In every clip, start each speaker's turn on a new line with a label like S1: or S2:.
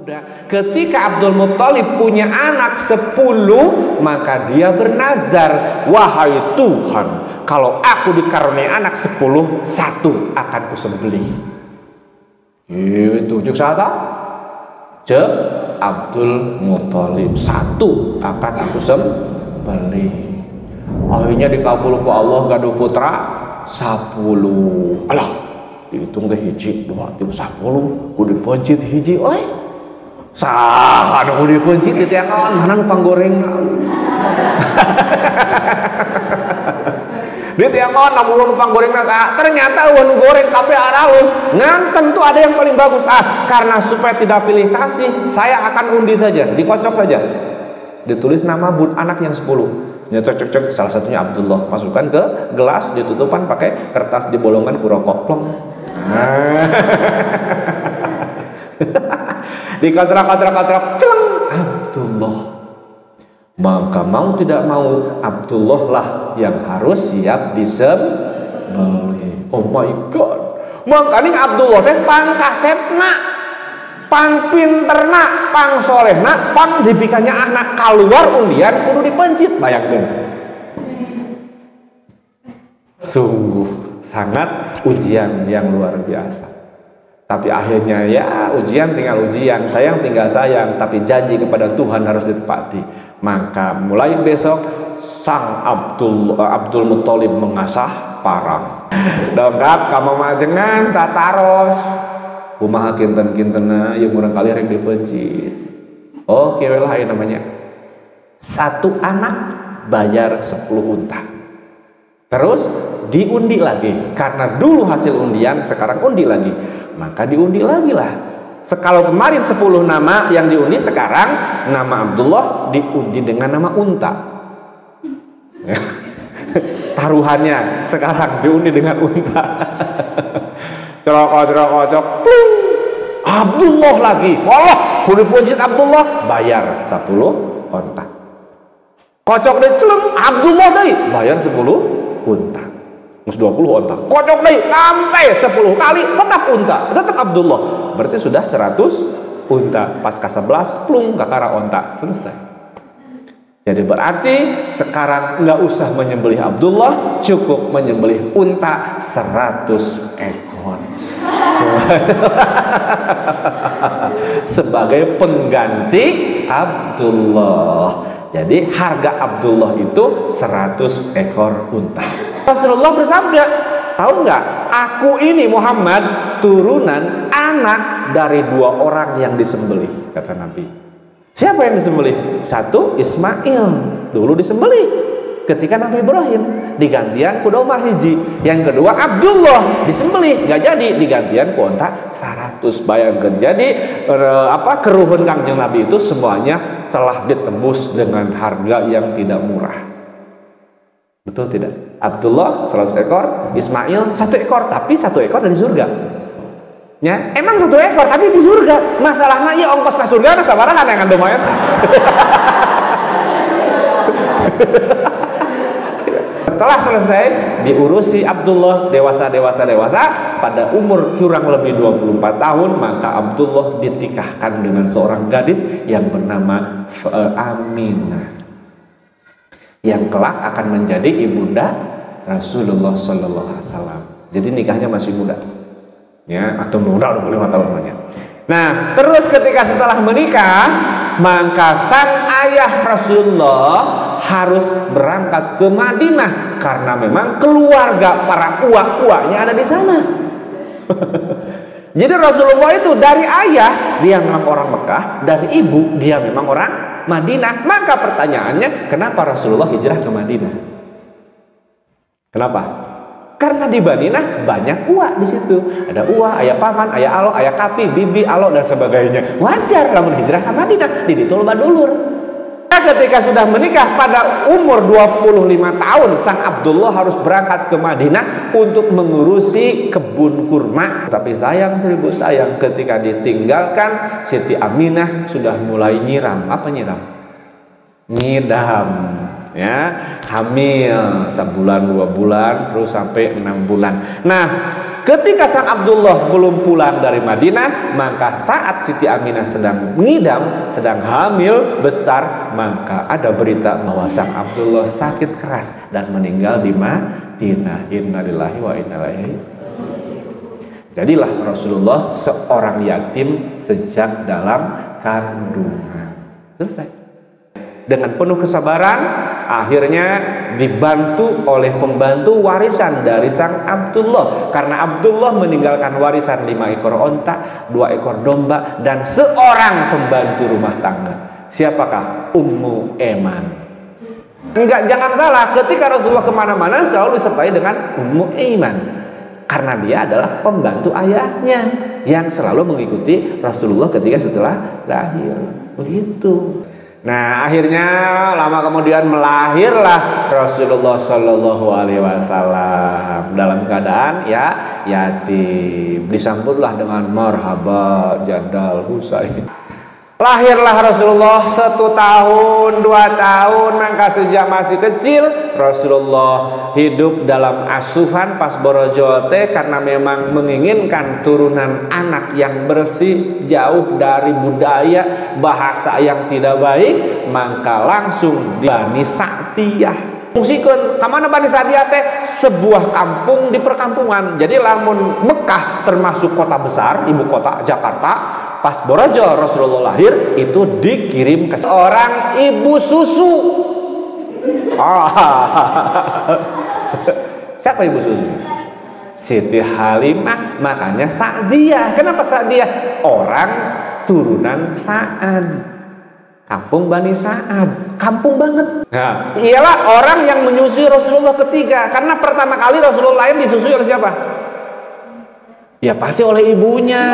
S1: muda. Ketika Abdul Muthalib punya anak 10, maka dia bernazar, wahai Tuhan, kalau aku dikaruniai anak 10, 1 akan kusembelih. Itu cek sata, cek Abdul Muthalib, 1 akan aku sembelih. Akhirnya dikabul ku Allah gaduh putra 10. Alah, dihitung teh hiji 2 3 10 ku dipencit hiji oi. Saha anu ku dipencit di tiang kawan mana nu panggoreng. Di tiang kawan namun panggoreng ternyata nu goreng kabeh halus. Ngan tentu ada yang paling bagus. Karena supaya tidak pilih kasih, saya akan undi saja, dikocok saja. Ditulis nama anak yang 10. Ya cocok salah satunya Abdullah, masukkan ke gelas, ditutupan pakai kertas, dibolongkan ku rokok, plong. Dikocok-kocok, celeng, Abdullah. Maka mau tidak mau Abdullah lah yang harus siap disembelih. Oh my God. Makanya Abdullah teh pangkasepna, pang pinterna, pang solehna, pang dibikannya anak keluar undian kudu dipencit, bayangkan. Sungguh sangat ujian yang luar biasa. Tapi akhirnya ya ujian tinggal ujian, sayang tinggal sayang, tapi janji kepada Tuhan harus ditepati. Maka mulai besok sang Abdul Muthalib mengasah parang. Dongkap kamu majengan tataros. Kumaha kinten-kintena yang murang kali rek dipencit. Oke lah ini namanya. 1 anak bayar 10 unta. Terus diundi lagi. Karena dulu hasil undian, sekarang undi lagi. Maka diundi lagi lah. Kalau kemarin 10 nama yang diundi, sekarang nama Abdullah diundi dengan nama unta. Taruhannya sekarang diundi dengan unta. Cerok-cerok, plung, Abdullah lagi. Wah, kudu pencit Abdullah, bayar 10 unta. Kocok deh celeng, Abdullah deh, bayar 10 unta. Mus 20 unta. Kocok deh sampai 10 kali tetap unta, tetap Abdullah. Berarti sudah 100 unta. Pas ke-11 plung kakara unta, selesai. Jadi berarti sekarang nggak usah menyembelih Abdullah, cukup menyembelih unta 100 ekor. Sebagai pengganti Abdullah. Jadi harga Abdullah itu 100 ekor unta. Rasulullah bersabda, tahu nggak? Aku ini Muhammad turunan anak dari 2 orang yang disembelih, kata Nabi. Siapa yang disembelih? 1 Ismail, dulu disembelih ketika Nabi Ibrahim, digantian ku domba hiji. Yang kedua Abdullah disembelih, gak jadi, digantian ku onta 100. Bayangkan, jadi keruhun Kangjeng Nabi itu semuanya telah ditembus dengan harga yang tidak murah. Betul tidak? Abdullah 100 ekor, Ismail 1 ekor, tapi 1 ekor dari surga. Ya, emang 1 ekor tapi di surga. Masalahnya ya ongkos ke surga ada sabarahan yang ngandung mayat. Setelah selesai diurusi Abdullah dewasa pada umur kurang lebih 24 tahun, maka Abdullah ditikahkan dengan seorang gadis yang bernama Aminah, yang kelak akan menjadi ibunda Rasulullah Sallallahu Alaihi Wasallam. Jadi nikahnya masih muda, ya, atau muda 25 tahun namanya. Nah, terus ketika setelah menikah, maka sang ayah Rasulullah harus berangkat ke Madinah karena memang keluarga para uak-uaknya ada di sana. Jadi Rasulullah itu dari ayah dia memang orang Mekah, dari ibu dia memang orang Madinah. Maka pertanyaannya, kenapa Rasulullah hijrah ke Madinah? Kenapa? Karena di Madinah banyak uak di situ. Ada uak, ayah paman, ayah alo, ayah kapi, bibi, alo dan sebagainya. Wajar kalau hijrah ke Madinah, diditul badulur. Ketika sudah menikah pada umur 25 tahun, sang Abdullah harus berangkat ke Madinah untuk mengurusi kebun kurma. Tapi sayang, seribu sayang, ketika ditinggalkan, Siti Aminah sudah mulai nyiram. Apa nyiram? ngidam, ya, hamil sebulan 2 bulan terus sampai 6 bulan. Nah, ketika sang Abdullah belum pulang dari Madinah, maka saat Siti Aminah sedang ngidam, sedang hamil besar, maka ada berita bahwa sang Abdullah sakit keras dan meninggal di Madinah. Innalillahi wa inna ilaihi. Jadilah Rasulullah seorang yatim sejak dalam kandungan. Selesai. Dengan penuh kesabaran, akhirnya dibantu oleh pembantu warisan dari sang Abdullah, karena Abdullah meninggalkan warisan 5 ekor onta, 2 ekor domba, dan seorang pembantu rumah tangga. Siapakah? Ummu Eman. Enggak, jangan salah, ketika Rasulullah kemana-mana selalu disertai dengan Ummu Eman, karena dia adalah pembantu ayahnya yang selalu mengikuti Rasulullah ketika setelah lahir. Begitu. Nah, akhirnya lama kemudian melahirlah Rasulullah Shallallahu Alaihi Wasallam dalam keadaan ya yatim. Disambutlah dengan marhaba jadal Husain. Lahirlah Rasulullah 1 tahun, 2 tahun, maka sejak masih kecil Rasulullah hidup dalam asuhan pas borojote karena memang menginginkan turunan anak yang bersih, jauh dari budaya bahasa yang tidak baik, maka langsung di Bani Sa'diyah. Fungsikeun kamana Bani Sa'diyah teh? Sebuah kampung di perkampungan. Jadi lamun Mekah termasuk kota besar, ibu kota Jakarta. Pas Borojo Rasulullah lahir itu dikirim ke orang ibu susu. Siapa ibu susu? Siti Halimah, makanya Sa'diyah. Kenapa Sa'diyah? Orang turunan Sa'ad. Kampung Bani Sa'ad, kampung banget. Nah, ialah orang yang menyusui Rasulullah ketiga, karena pertama kali Rasulullah lahir disusui oleh siapa? Ya pasti oleh ibunya.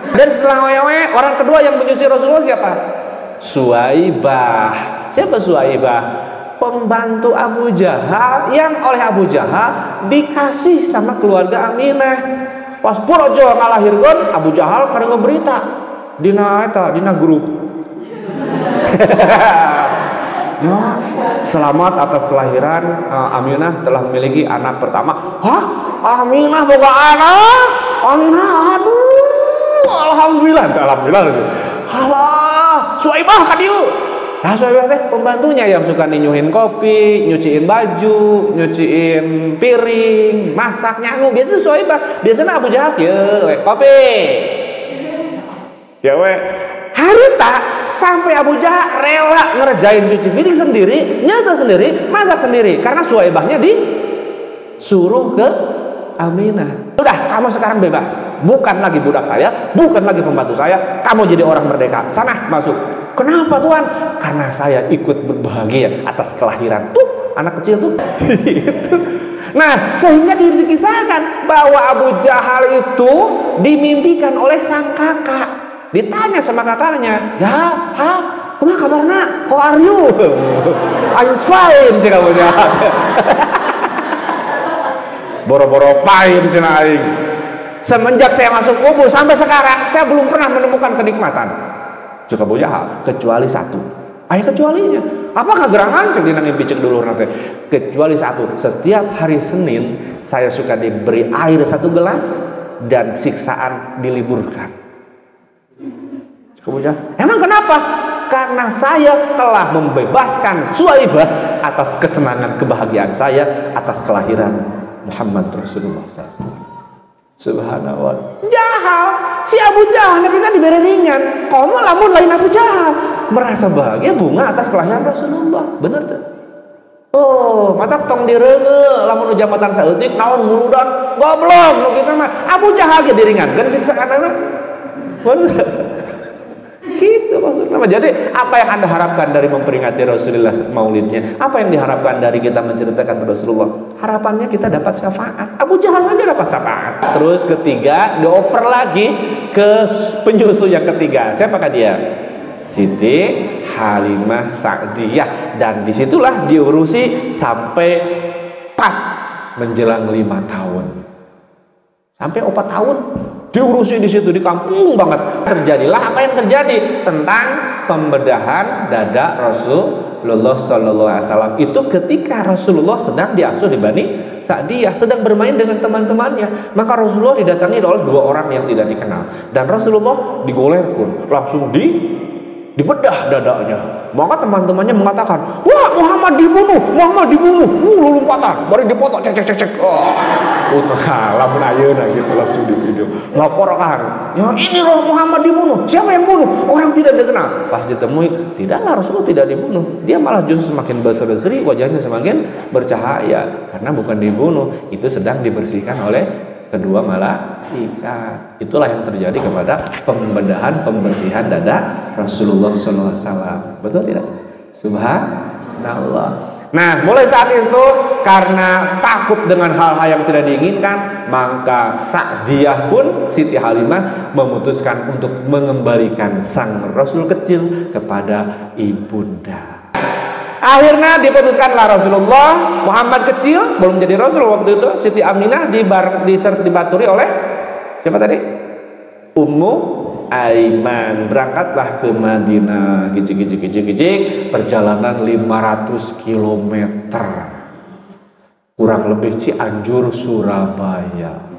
S1: Dan setelah wewe, orang kedua yang menyusui Rasulullah siapa? Suwaibah. Siapa Suwaibah? Pembantu Abu Jahal yang oleh Abu Jahal dikasih sama keluarga Aminah. Pas Borojo ngalahirkan, Abu Jahal pada ngeberita dina grup. Ya, selamat atas kelahiran Aminah telah memiliki anak pertama. Hah? Aminah boga anak? Aminah, aduh. Alhamdulillah. Halah, Suwaibah ka dieu. Nah, Suwaibah teh pembantunya yang suka nyuhin kopi, nyuciin baju, nyuciin piring, masak nyangu. Biasa Suwaibah, biasanya Abu Jahal kieu kopi. Ya we, harita sampai Abu Jahal rela ngerjain cuci piring sendiri, nyasa sendiri, masak sendiri, karena Suwaibahnya disuruh ke Aminah. Udah, kamu sekarang bebas, bukan lagi budak saya, bukan lagi pembantu saya, kamu jadi orang merdeka. Sana masuk. Kenapa Tuhan? Karena saya ikut berbahagia atas kelahiran anak kecil tuh. Nah, sehingga dikisahkan bahwa Abu Jahal itu dimimpikan oleh sang kakak. Ditanya sama kakaknya, ya, kumaha kabarna? How are you? I'm fine, cik Abu Jahal. Boro-boro pain cina aing. Semenjak saya masuk kubur sampai sekarang saya belum pernah menemukan kenikmatan. Cek Abu Jahal, kecuali satu. Ayo kecualinya. Apakah gerangan cek dina ngimpi cek dulu nanti? Kecuali satu. Setiap hari Senin saya suka diberi air 1 gelas dan siksaan diliburkan. Cek Abu Jahal, emang kenapa? Karena saya telah membebaskan Suwaibah atas kesenangan kebahagiaan saya atas kelahiran Muhammad Rasulullah SAW. Subhanallah. Jahal, si Abu Jahal tapi kan diberi ringan. Kamu lamun lain Abu Jahal merasa bahagia bunga atas kelahiran Rasulullah. Bener tuh. Oh, mata tong direungeul lamun jabatan saeutik naon muludan goblok nu kitu mah. Abu Jahal ge diringankeun siksaanana. Bener. Gitu maksudnya. Jadi apa yang Anda harapkan dari memperingati Rasulullah maulidnya? Apa yang diharapkan dari kita menceritakan Rasulullah? Harapannya kita dapat syafaat. Abu Jahal saja dapat syafaat. Terus ketiga, dioper lagi ke penyusu yang ketiga. Siapakah dia? Siti Halimah Sa'diyah. Dan disitulah diurusi sampai 4 menjelang 5 tahun. Sampai 4 tahun diurusi di situ, di kampung banget. Terjadilah apa yang terjadi tentang pembedahan dada Rasulullah Sallallahu Alaihi Wasallam itu ketika Rasulullah sedang diasuh di Bani Sa'diyah, sedang bermain dengan teman-temannya. Maka Rasulullah didatangi oleh dua orang yang tidak dikenal, dan Rasulullah digolekun, langsung dibedah dadanya. Maka teman-temannya mengatakan, wah, Muhammad dibunuh, lompatan, baru dipotong, cek. Lamun ayeuna gitu langsung di video. Laporkan, ya ini loh Muhammad dibunuh. Siapa yang bunuh? Orang tidak dikenal. Pas ditemui, tidaklah, Rasulullah tidak dibunuh. Dia malah justru semakin berseri-seri, wajahnya semakin bercahaya karena bukan dibunuh, itu sedang dibersihkan oleh kedua malaikat. Itulah yang terjadi kepada pembersihan dada Rasulullah SAW. Betul tidak? Subhanallah. Nah, mulai saat itu karena takut dengan hal-hal yang tidak diinginkan, maka Sa'diyah pun, Siti Halimah, memutuskan untuk mengembalikan sang Rasul kecil kepada ibunda. Akhirnya diputuskanlah Rasulullah Muhammad kecil, belum jadi Rasul waktu itu, Siti Aminah dibaturi oleh siapa tadi? Ummu Aiman. Berangkatlah ke Madinah, gijik, perjalanan 500 km, kurang lebih Cianjur Surabaya.